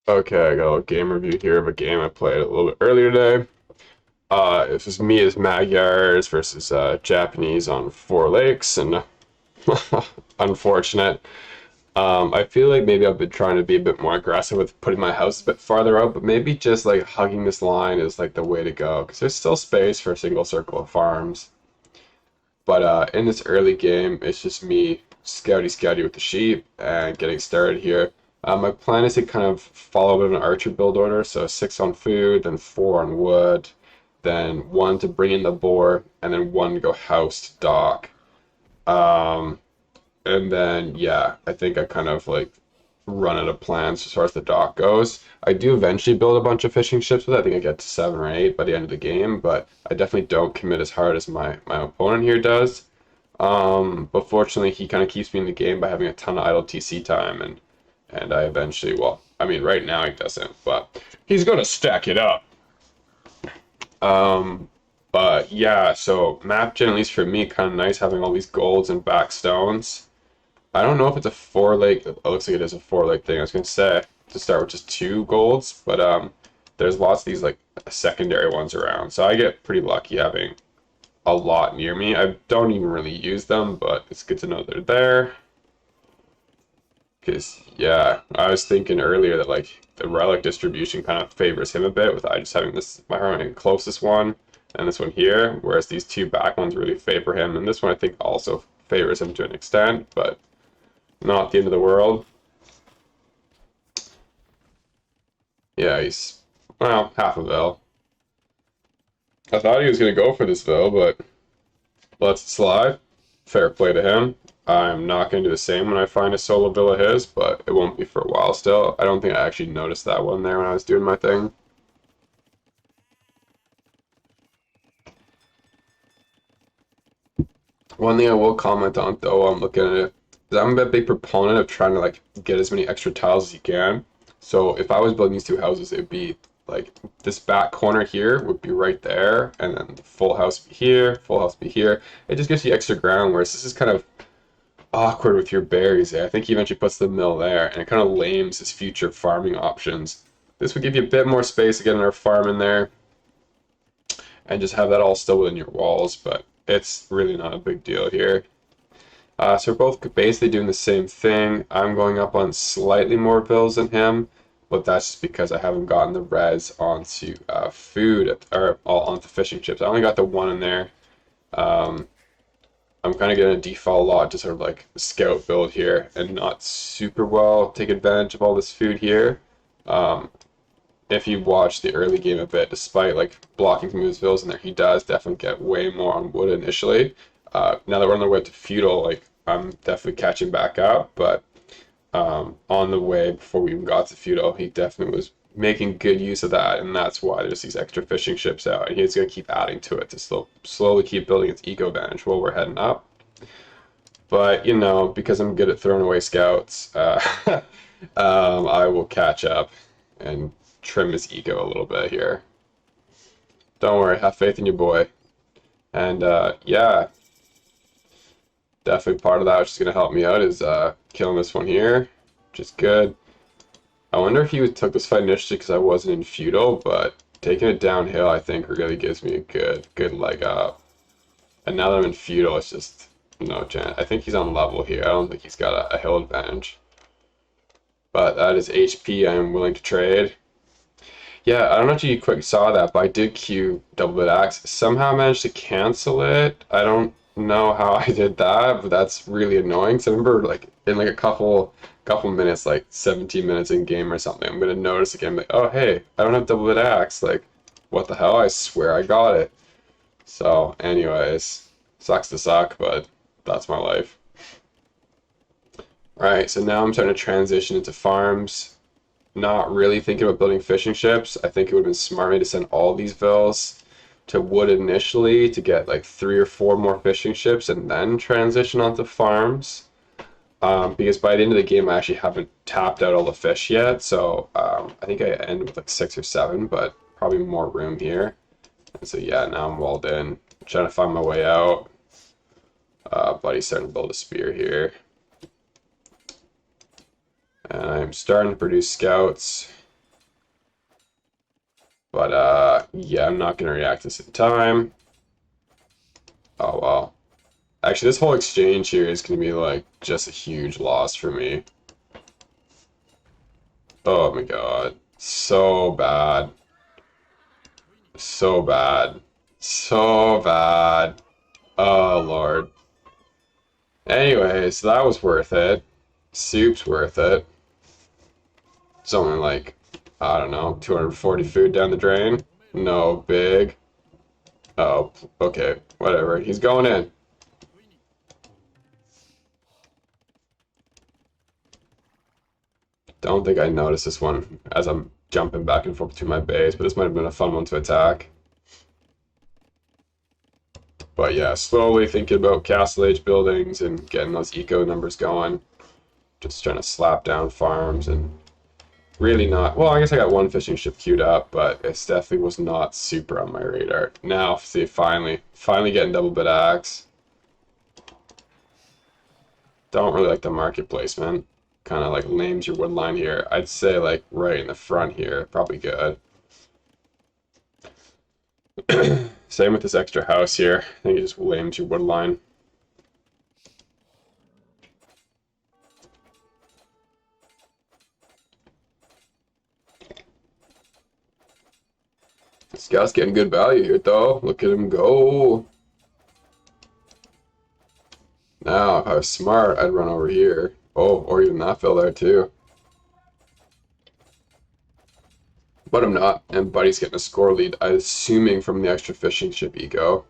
Okay, I got a little game review here of a game I played a little bit earlier today. This is me as Magyars versus Japanese on four lakes, and unfortunate. I feel like maybe I've been trying to be a bit more aggressive with putting my house a bit farther out, but maybe just like hugging this line is like the way to go because there's still space for a single circle of farms. But in this early game, it's just me scouty with the sheep and getting started here. My plan is to kind of follow an archer build order, so six on food, then four on wood, then one to bring in the boar, and then one to go house to dock. Um, and then yeah, I think I kind of like run out of plans as far as the dock goes. I do eventually build a bunch of fishing ships with it. I think I get to seven or eight by the end of the game, but I definitely don't commit as hard as my opponent here does. But fortunately, he kind of keeps me in the game by having a ton of idle TC time, and I eventually, well, I mean, right now he doesn't, but he's gonna stack it up. Um, but yeah, so map gen, at least for me, kind of nice having all these golds and back stones. I don't know if it's a four lake. It looks like it is a four lake thing. I was gonna say to start with just two golds, but there's lots of these like secondary ones around, so I get pretty lucky having a lot near me. I don't even really use them, but it's good to know they're there. Because, yeah, I was thinking earlier that, like, the relic distribution kind of favors him a bit with I just having this, my closest one, and this one here, whereas these two back ones really favor him, and this one I think also favors him to an extent, but not the end of the world. Yeah, he's, well, half a Vil. I thought he was going to go for this Vil, but lets it slide. Fair play to him. I'm not going to do the same when I find a solo Vil of his, but it won't be for a while still. I don't think I actually noticed that one there when I was doing my thing. One thing I will comment on though, I'm looking at it, is I'm a big proponent of trying to like get as many extra tiles as you can. So if I was building these two houses, it'd be like this back corner here would be right there, and then the full house be here, full house be here. It just gives you extra ground, whereas this is kind of awkward with your berries. I think he eventually puts the mill there, and it kind of lames his future farming options. This would give you a bit more space to get another farm in there, and just have that all still within your walls, but it's really not a big deal here. So we're both basically doing the same thing. I'm going up on slightly more bills than him, but that's just because I haven't gotten the res onto food, or all onto fishing chips. I only got the one in there. Um, I'm kind of going to default a lot to sort of like scout build here and not super well take advantage of all this food here. Um, if you watch the early game a bit, despite like blocking some of his vills in there, he does definitely get way more on wood initially. Now that we're on the way to feudal, like I'm definitely catching back up, but on the way before we even got to feudal, he definitely was making good use of that, and that's why there's these extra fishing ships out, and he's going to keep adding to it to slowly keep building its eco advantage while we're heading up. But you know, because I'm good at throwing away scouts, I will catch up and trim his ego a little bit here. Don't worry, have faith in your boy. And yeah, definitely part of that which is going to help me out is killing this one here, which is good. I wonder if he took this fight initially because I wasn't in feudal, but taking it downhill I think really gives me a good leg up. And now that I'm in feudal, it's just no chance. I think he's on level here. I don't think he's got a hill advantage. But that is HP I am willing to trade. Yeah, I don't know if you quick saw that, but I did queue double bit axe. Somehow managed to cancel it. I don't know how I did that, but that's really annoying. So I remember like in like a couple minutes, like 17 minutes in game or something, I'm gonna notice again, like, oh hey, I don't have double bit axe. Like, what the hell? I swear I got it. So, anyways, sucks to suck, but that's my life. Alright, so now I'm starting to transition into farms. Not really thinking about building fishing ships. I think it would have been smart to send all these vills to wood initially to get like 3 or 4 more fishing ships and then transition onto farms. Because by the end of the game, I actually haven't tapped out all the fish yet. So I think I end with like 6 or 7, but probably more room here. And so yeah, now I'm walled in. I'm trying to find my way out. Buddy's starting to build a spear here. And I'm starting to produce scouts. But yeah, I'm not gonna react this in time. Oh well. Actually, this whole exchange here is gonna be like just a huge loss for me. Oh my god. So bad. So bad. So bad. Oh lord. Anyway, so that was worth it. Soup's worth it. It's only like, I don't know, 240 food down the drain. No big. Oh, okay, whatever. He's going in. Don't think I noticed this one as I'm jumping back and forth to my base, but this might have been a fun one to attack. But yeah, slowly thinking about Castle Age buildings and getting those eco numbers going. Just trying to slap down farms and really not. Well, I guess I got one fishing ship queued up, but it definitely was not super on my radar. Now, see, finally getting double bit axe. Don't really like the market placement. Kind of like lames your wood line here. I'd say like right in the front here, probably good. Same with this extra house here. I think it just lames your wood line. This guy's getting good value here, though. Look at him go. Now, if I was smart, I'd run over here. Oh, or even that fell there, too. But I'm not, and Buddy's getting a score lead, I'm assuming from the extra fishing ship eco.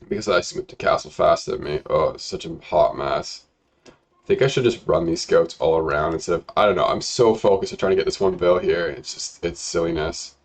Because I moved to castle fast at me. Oh, it's such a hot mess. I think I should just run these scouts all around instead of, I don't know, I'm so focused on trying to get this one bill here. It's just, it's silliness.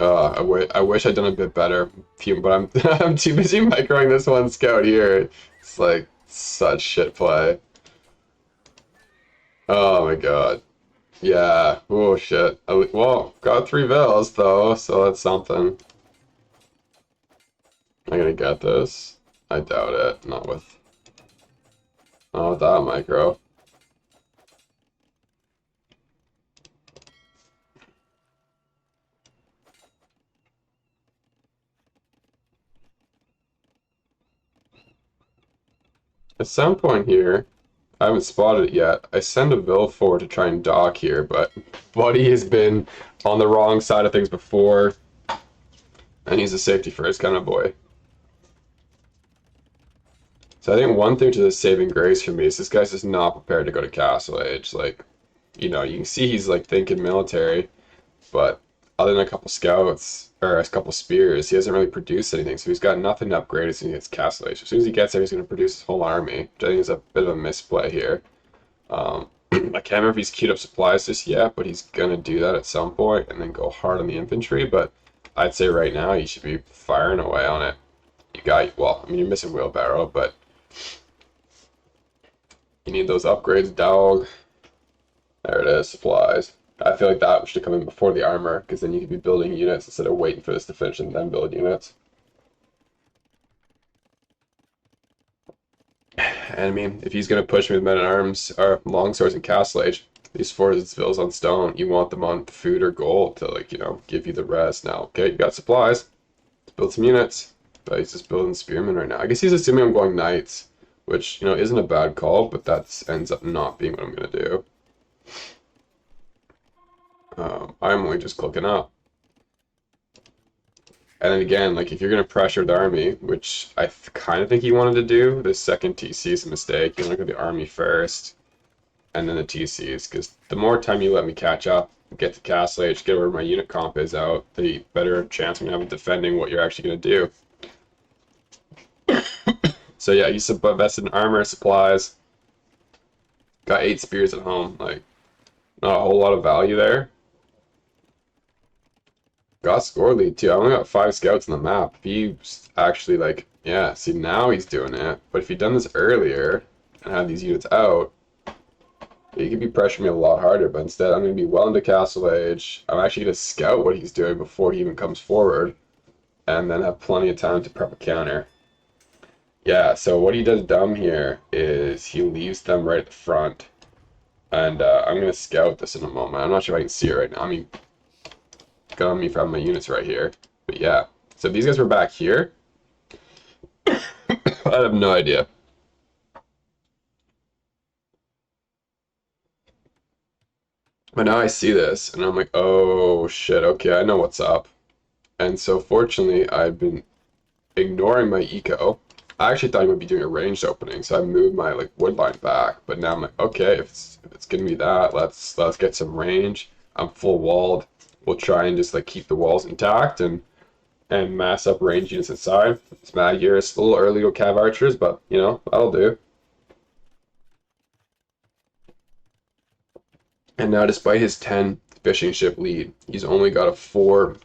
I wish I'd done a bit better, but I'm I'm too busy microing this one scout here. It's like such shit play. Oh my god. Yeah. Oh shit. Well, got 3 vills though, so that's something. I'm gonna get this. I doubt it. Not with that micro. At some point here, I haven't spotted it yet. I send a Vill forward to try and dock here, but Buddy has been on the wrong side of things before, and he's a safety first kind of boy. So I think one thing to the saving grace for me is this guy's just not prepared to go to Castle Age. Like, you know, you can see he's like thinking military, but other than a couple scouts or a couple spears, he hasn't really produced anything. So he's got nothing to upgrade as soon as he gets Castle Age. As soon as he gets there, he's going to produce his whole army, which I think is a bit of a misplay here. I can't remember if he's queued up supplies just yet, but he's going to do that at some point and then go hard on the infantry. But I'd say right now he should be firing away on it. You got, well, I mean, you're missing wheelbarrow, but you need those upgrades, dog. There it is, supplies. I feel like that should come in before the armor, because then you could be building units instead of waiting for this to finish and then build units. And I mean, if he's going to push me with men-at-arms or longswords and castle age, these forces vills on stone, you want them on food or gold to, like, you know, give you the rest. Now, okay, you got supplies. Let's build some units. But he's just building spearmen right now. I guess he's assuming I'm going knights, which, you know, isn't a bad call, but that ends up not being what I'm going to do. I'm only just clicking up. And then again, like if you're going to pressure the army, which I kind of think he wanted to do, the second TC is a mistake. You want to go the army first, and then the TCs, because the more time you let me catch up, get to Castle Age, get where my unit comp is out, the better chance I'm going to have of defending what you're actually going to do. So yeah, he's invested in armor, supplies, got 8 spears at home, like not a whole lot of value there. Got score lead too. I only got 5 scouts on the map. If he's actually like, yeah, see now he's doing it. But if he'd done this earlier and had these units out, he could be pressuring me a lot harder. But instead, I'm going to be well into Castle Age. I'm actually going to scout what he's doing before he even comes forward, and then have plenty of time to prep a counter. Yeah, so what he does dumb here is he leaves them right at the front. And I'm going to scout this in a moment. I'm not sure if I can see it right now. I mean, got on me for having my units right here. But yeah, so if these guys were back here, I have no idea. But now I see this, and I'm like, oh shit, okay, I know what's up. And so fortunately, I've been ignoring my eco. I actually thought he would be doing a ranged opening, so I moved my like wood line back. But now I'm like, okay, if it's gonna be that, let's get some range. I'm full walled. We'll try and just like keep the walls intact and mass up range units inside. It's Magyars, a little early to cav archers, but you know that'll do. And now, despite his 10 fishing ship lead, he's only got a 4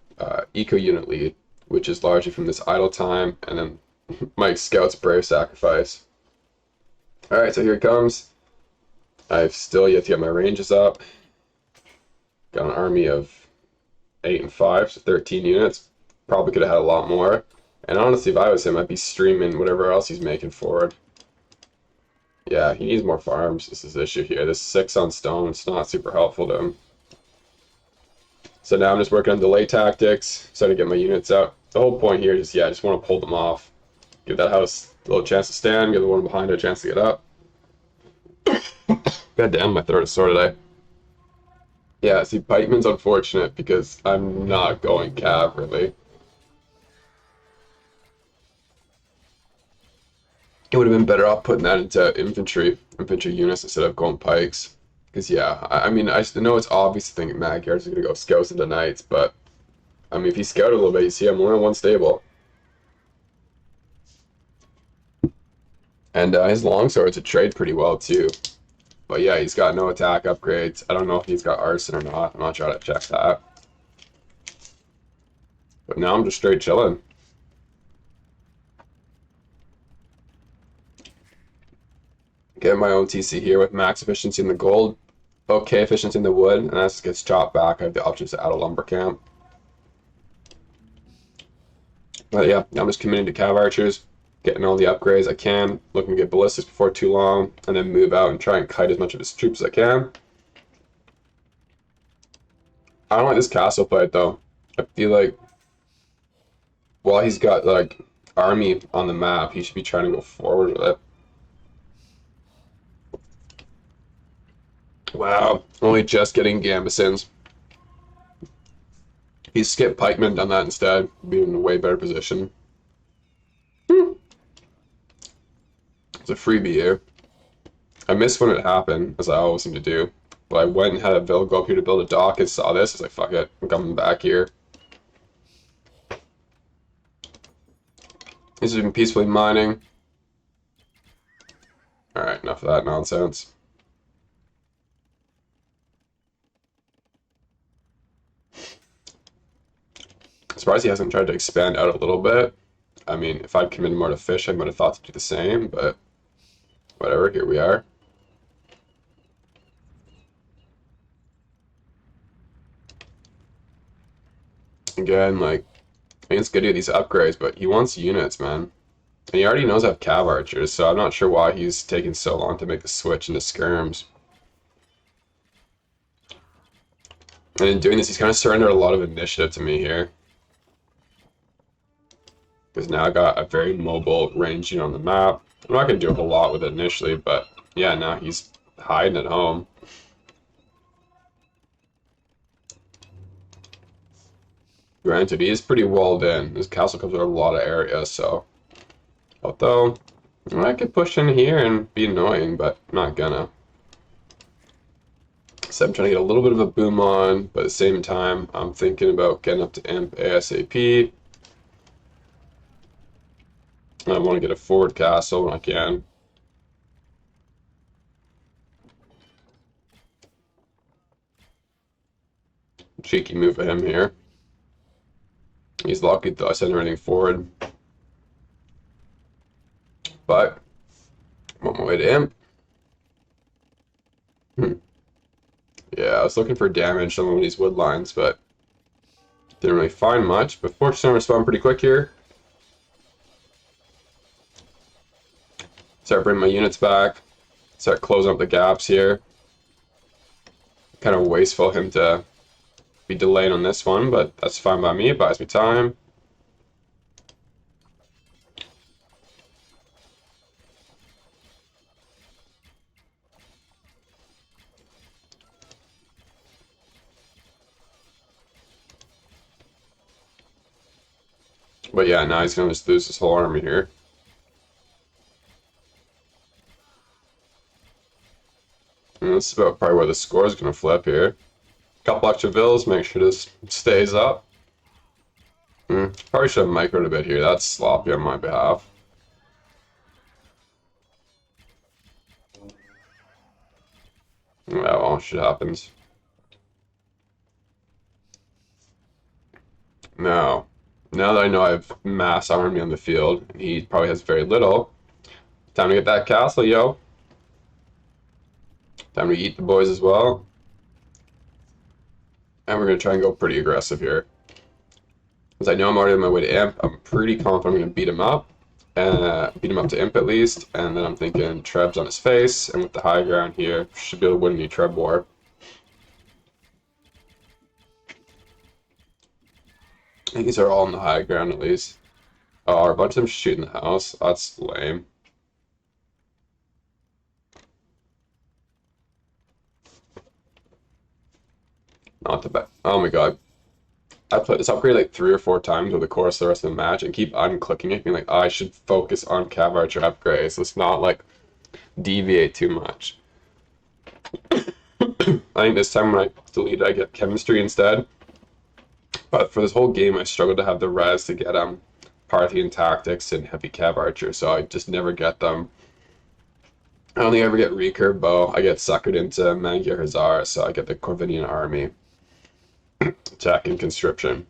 eco unit lead, which is largely from this idle time and then Mike Scout's brave sacrifice. Alright, so here it comes. I've still yet to get my ranges up. Got an army of 8 and 5, so 13 units. Probably could have had a lot more. And honestly, if I was him, I'd be streaming whatever else he's making forward. Yeah, he needs more farms. This is the issue here. This 6 on stone, it's not super helpful to him. So now I'm just working on delay tactics, starting to get my units out. The whole point here is, yeah, I just want to pull them off. Give that house a little chance to stand, give the one behind it a chance to get up. God damn, my throat is sore today. Yeah, see, Pikeman's unfortunate because I'm not going cav, really. It would have been better off putting that into infantry units instead of going pikes. Because, yeah, I mean, I know it's obvious to think Magyars are going to go scouts into knights, but, I mean, if he scouted a little bit, you see I'm only on one stable. And his longswords would trade pretty well, too. But, yeah, he's got no attack upgrades. I don't know if he's got arson or not. I'm not trying to check that. But now I'm just straight chilling. Get my own TC here with max efficiency in the gold, okay efficiency in the wood, and as it gets chopped back, I have the options to add a lumber camp. But yeah, I'm just committing to cav archers, getting all the upgrades I can, looking to get ballistics before too long, and then move out and try and kite as much of his troops as I can. I don't like this castle fight though. I feel like while he's got like army on the map, he should be trying to go forward with it. Wow, only just getting Gambesons. He skipped Pikeman, done that instead, being in a way better position. It's a freebie here. I missed when it happened, as I always seem to do. But I went and had a Vil go up here to build a dock and saw this. I was like, fuck it, I'm coming back here. He's been peacefully mining. Alright, enough of that nonsense. Surprised he hasn't tried to expand out a little bit. I mean, if I'd committed more to fish, I might have thought to do the same, but whatever, here we are. Again, like, I think it's good to do these upgrades, but he wants units, man. And he already knows I have cav archers, so I'm not sure why he's taking so long to make the switch into skirms. And in doing this, he's kind of surrendered a lot of initiative to me here. Because now I got a very mobile ranging on the map. I'm not going to do a whole lot with it initially, but yeah, now he's hiding at home. Granted, he is pretty walled in. This castle covers a lot of area, so... Although, I could push in here and be annoying, but I'm not gonna. So I'm trying to get a little bit of a boom on, but at the same time, I'm thinking about getting up to imp ASAP. I want to get a forward castle when I can. Cheeky move of him here. He's lucky that I sent everything forward. But, I'm on my way to imp. Yeah, I was looking for damage on one of these wood lines, but didn't really find much. But fortunately, I respond pretty quick here. Start bringing my units back. Start closing up the gaps here. Kind of wasteful him to be delayed on this one, but that's fine by me. It buys me time. But yeah, now he's gonna just lose his whole army here. And this is about probably where the score is gonna flip here. Couple extra villas, make sure this stays up. Probably should have microed a bit here. That's sloppy on my behalf. Yeah, well, shit happens. Now that I know I have mass army on the field, and he probably has very little, time to get that castle, yo. Time to eat the boys as well. And we're going to try and go pretty aggressive here. Because I know I'm already on my way to imp, I'm pretty confident I'm going to beat him up. Beat him up to imp at least. And then I'm thinking Treb's on his face, and with the high ground here, should be able to win the Treb war. I think these are all on the high ground at least. Oh, are a bunch of them shooting the house? That's lame. Not the best. Oh my god. I played this upgrade like 3 or 4 times over the course of the rest of the match and keep unclicking it, being like, oh, I should focus on Cav Archer upgrades. Let's not like deviate too much. I think this time when I delete it, I get chemistry instead. But for this whole game, I struggled to have the res to get Parthian tactics and heavy Cav Archer, so I just never get them. I don't think I ever get recurve bow. I get suckered into Magyars, so I get the Corvinian army. Tech and conscription.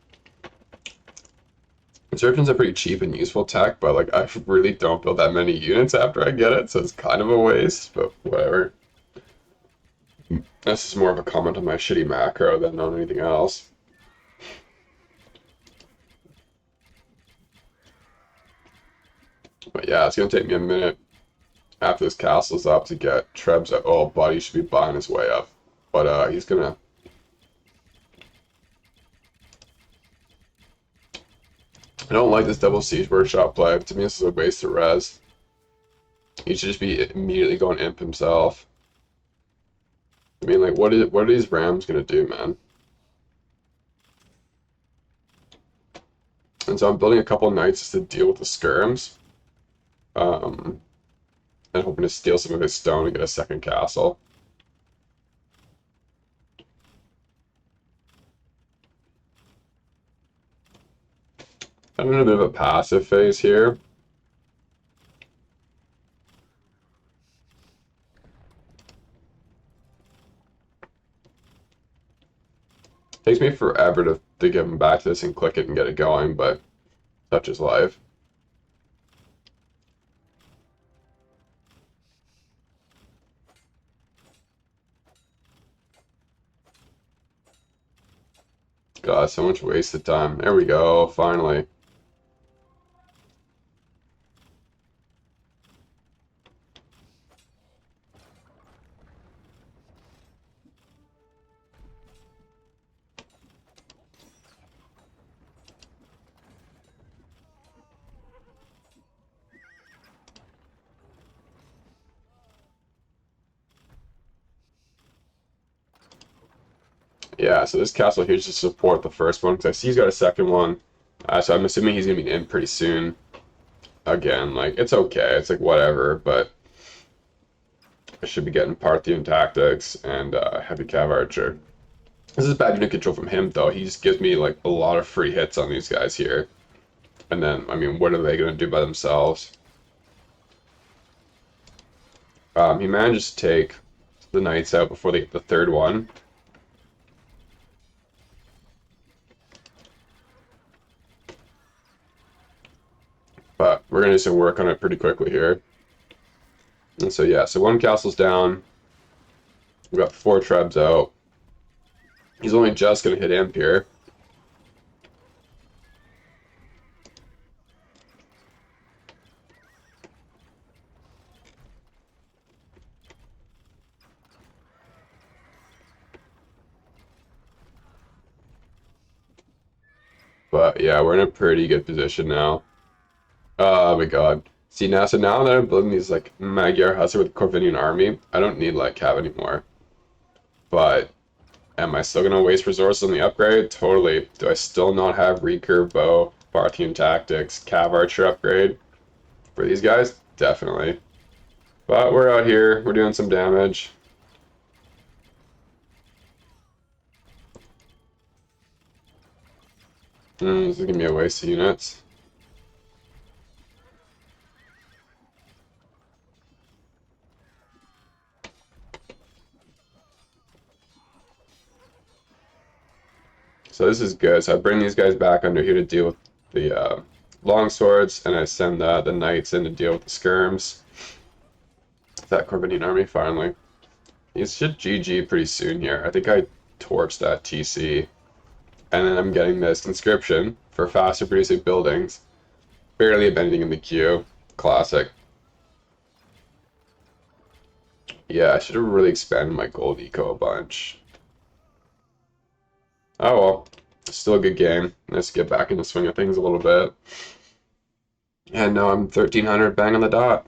Conscription's a pretty cheap and useful tech, but like I really don't build that many units after I get it, so it's kind of a waste, but whatever. This is more of a comment on my shitty macro than on anything else. But yeah, it's gonna take me a minute after this castle's up to get Treb's at oh buddy should be buying his way up. But he's gonna I don't like this double siege workshop play. To me, this is a waste of res. He should just be immediately going imp himself. I mean, like, what are these Rams gonna do, man? And so I'm building a couple knights just to deal with the skirms. And hoping to steal some of his stone and get a second castle. I'm in a bit of a passive phase here. Takes me forever to give him back to this and click it and get it going, but such is life. God, so much wasted time. There we go, finally. Yeah, so this castle here is to support the first one, because I see he's got a second one. So I'm assuming he's going to be in pretty soon. Again, like, it's okay. It's like, whatever, but I should be getting Parthian tactics and heavy Cav Archer. This is bad unit control from him, though. He just gives me, like, a lot of free hits on these guys here. And then, I mean, what are they going to do by themselves? He manages to take the knights out before they get the third one. But we're going to do some work on it pretty quickly here. And so, yeah, so one castle's down. We've got 4 Trebs out. He's only just going to hit imp here. But yeah, we're in a pretty good position now. Oh my god. See now, so now that I'm building these like Magyar huts with Corvinian army, I don't need like cav anymore. But am I still gonna waste resources on the upgrade? Totally. Do I still not have recurve bow, Parthian tactics, cav archer upgrade for these guys? Definitely. But we're out here, we're doing some damage. This is gonna be a waste of units. So this is good. So I bring these guys back under here to deal with the long swords, and I send the knights in to deal with the skirms. That Corvinian army finally. He should GG pretty soon here. I think I torched that TC. And then I'm getting this conscription for faster producing buildings. Barely abandoning in the queue. Classic. Yeah, I should have really expanded my gold eco a bunch. Oh well. Still a good game. Let's get back in the swing of things a little bit. And now I'm 1300 bang on the dot.